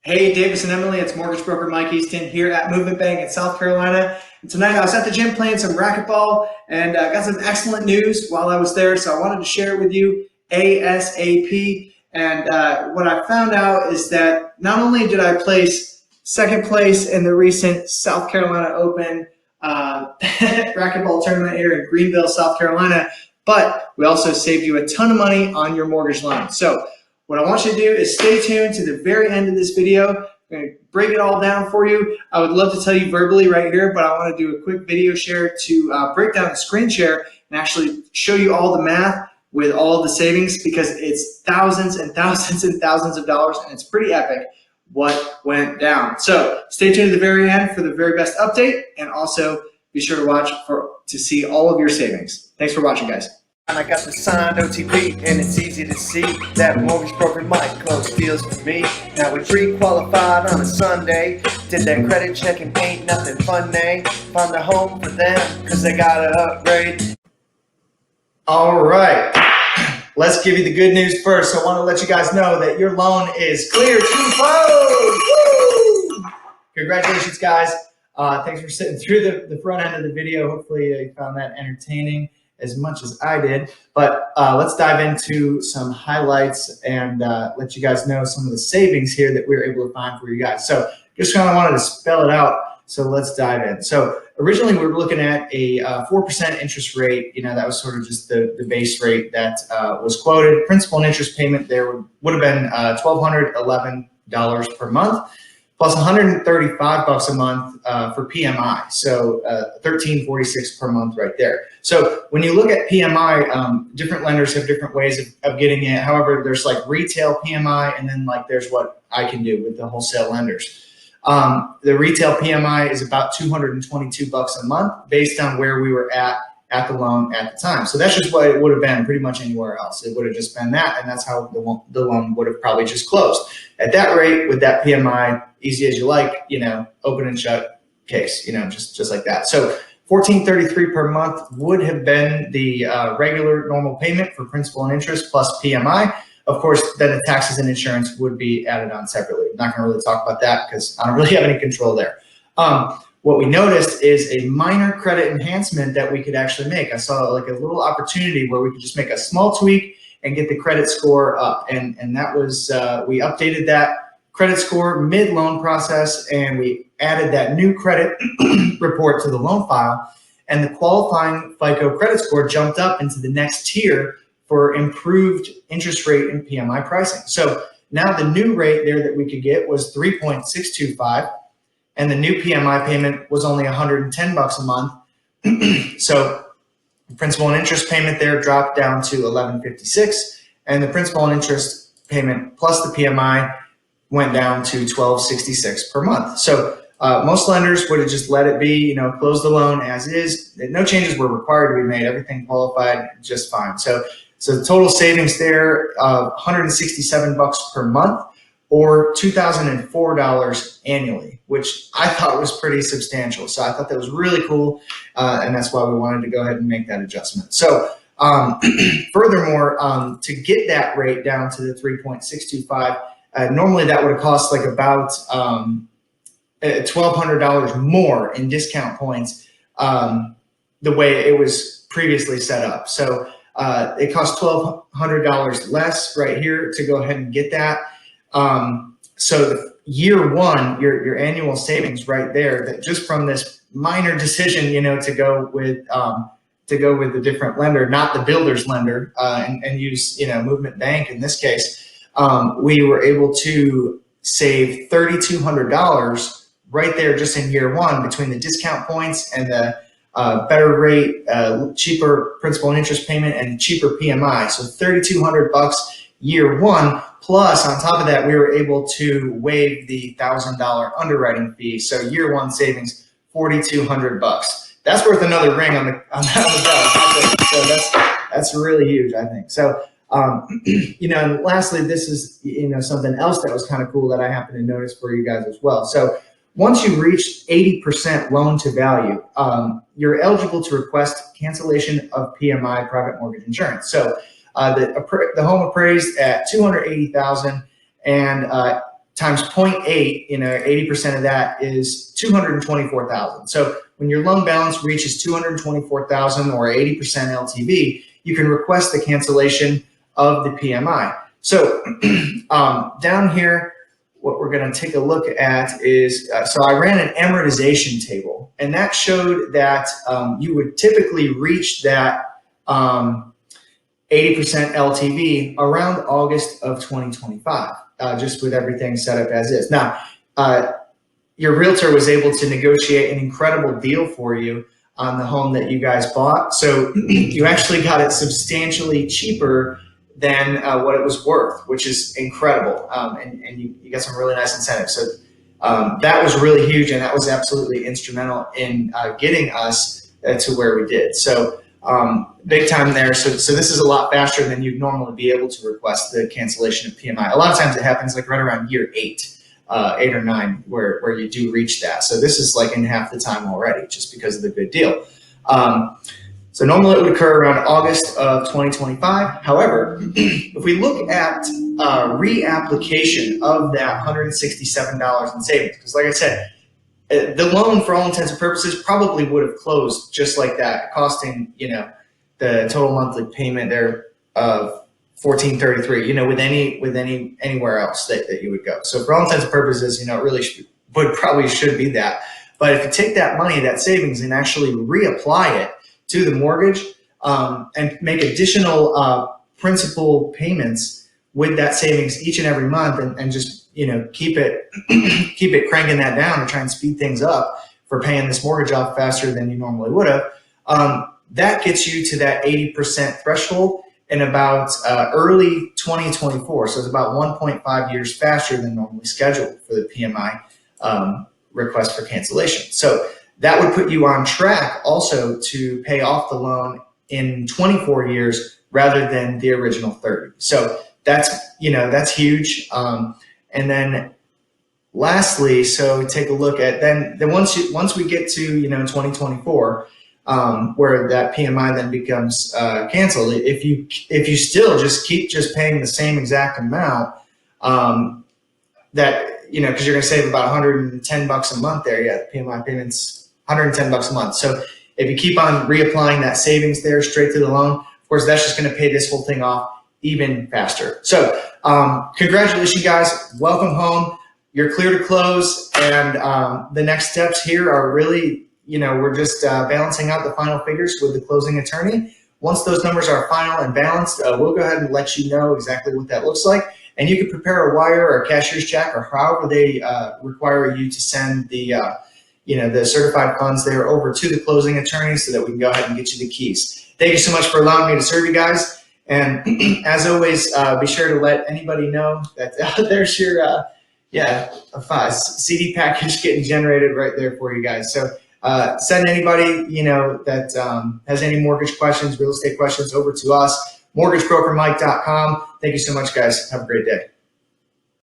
Hey, Davis and Emily, it's mortgage broker Mike Easton here at Movement Bank in South Carolina. And tonight I was at the gym playing some racquetball and got some excellent news while I was there, so I wanted to share it with you ASAP. And what I found out is that not only did I place second place in the recent South Carolina Open racquetball tournament here in Greenville, South Carolina, but we also saved you a ton of money on your mortgage loan. So what I want you to do is stay tuned to the very end of this video. I'm going to break it all down for you. I would love to tell you verbally right here, but I want to do a quick video share to break down the screen share and actually show you all the math with all of the savings, because it's thousands and thousands and thousands of dollars, and it's pretty epic what went down. So stay tuned to the very end for the very best update, and also be sure to watch to see all of your savings. Thanks for watching, guys. I got the signed OTP, and it's easy to see that mortgage broker Mike closed deals for me. Now we pre-qualified on a Sunday, did that credit check and ain't nothing fun, nay. Found a home for them because they got to upgrade. All right, let's give you the good news first. So I want to let you guys know that your loan is clear to close. Woo! Congratulations, guys. Thanks for sitting through the front end of the video. Hopefully you found that entertaining as much as I did, but let's dive into some highlights and let you guys know some of the savings here that we were able to find for you guys. So just kind of wanted to spell it out, so let's dive in. So originally we were looking at a 4% interest rate. You know, that was sort of just the base rate that was quoted. Principal and interest payment there would have been $1,211 per month, plus $135 a month for PMI. So $1,346 per month right there. So when you look at PMI, different lenders have different ways of getting it. However, there's like retail PMI, and then like there's what I can do with the wholesale lenders. The retail PMI is about $222 a month based on where we were at the loan at the time. So that's just what it would have been pretty much anywhere else. It would have just been that, and that's how the loan would have probably just closed. At that rate, with that PMI, easy as you like, you know, open and shut case, you know, just like that. So $1,433 per month would have been the regular normal payment for principal and interest plus PMI. Of course, then the taxes and insurance would be added on separately. I'm not going to really talk about that because I don't really have any control there. What we noticed is a minor credit enhancement that we could actually make. I saw like a little opportunity where we could just make a small tweak and get the credit score up. And that was, we updated that credit score mid-loan process, and we added that new credit report to the loan file, and the qualifying FICO credit score jumped up into the next tier for improved interest rate and PMI pricing. So now the new rate there that we could get was 3.625, and the new PMI payment was only $110 a month. So the principal and interest payment there dropped down to $11.56, and the principal and interest payment plus the PMI went down to $12.66 per month. So most lenders would have just let it be, you know, close the loan as is. No changes were required to be made. Everything qualified just fine. So the total savings there, $167 per month, or $2,004 annually, which I thought was pretty substantial. So I thought that was really cool, and that's why we wanted to go ahead and make that adjustment. So furthermore, to get that rate down to the 3.625, normally that would have cost like about $1,200 more in discount points the way it was previously set up. So it costs $1,200 less right here to go ahead and get that. So the year one, your annual savings right there, that just from this minor decision, you know, to go with a different lender, not the builder's lender, and use, you know, Movement Bank in this case, we were able to save $3,200 right there just in year one between the discount points and the better rate, cheaper principal and interest payment, and cheaper PMI. So $3,200 year one. Plus, on top of that, we were able to waive the $1,000 underwriting fee. So year one savings, $4,200. That's worth another ring on the belt. So that's really huge, I think. So you know, and lastly, this is, you know, something else that was kind of cool that I happened to notice for you guys as well. So once you reach 80% loan to value, you're eligible to request cancellation of PMI, private mortgage insurance. So the home appraised at $280,000, and times 0.8, 80% of that is 224,000. So when your loan balance reaches 224,000 or 80% LTV, you can request the cancellation of the PMI. So down here, what we're going to take a look at is, so I ran an amortization table, and that showed that you would typically reach that 80% LTV around August of 2025, just with everything set up as is. Now, your realtor was able to negotiate an incredible deal for you on the home that you guys bought. So you actually got it substantially cheaper than what it was worth, which is incredible. And you got some really nice incentives. So that was really huge, and that was absolutely instrumental in getting us to where we did. So big time there. So this is a lot faster than you'd normally be able to request the cancellation of PMI. A lot of times it happens like right around year 8 or 9 where you do reach that. So this is like in half the time already, just because of the good deal. So normally it would occur around August of 2025. However, if we look at reapplication of that $167 in savings, because like I said, the loan for all intents and purposes probably would have closed just like that, costing, the total monthly payment there of $1,433, with anywhere else that you would go. So for all intents and purposes, it really probably should be that. But if you take that money, that savings, and actually reapply it to the mortgage and make additional principal payments with that savings each and every month, and just keep it cranking that down and try and speed things up for paying this mortgage off faster than you normally would have, that gets you to that 80% threshold in about early 2024. So it's about 1.5 years faster than normally scheduled for the PMI request for cancellation. So that would put you on track also to pay off the loan in 24 years rather than the original 30. So that's huge. And then lastly, so take a look at then once we get to 2024, where that PMI then becomes canceled. If you still just keep paying the same exact amount, that because you're going to save about $110 a month there. Yeah, the PMI payment's $110 a month. So if you keep on reapplying that savings there straight to the loan, of course, that's just going to pay this whole thing off even faster. So congratulations, guys. Welcome home. You're clear to close. And the next steps here are really, we're just balancing out the final figures with the closing attorney. Once those numbers are final and balanced, we'll go ahead and let you know exactly what that looks like. And you can prepare a wire or a cashier's check or however they require you to send the the certified funds there over to the closing attorney so that we can go ahead and get you the keys. Thank you so much for allowing me to serve you guys. And as always, be sure to let anybody know that there's your a CD package getting generated right there for you guys. So send anybody that has any mortgage questions, real estate questions over to us, mortgagebrokermike.com. Thank you so much, guys. Have a great day.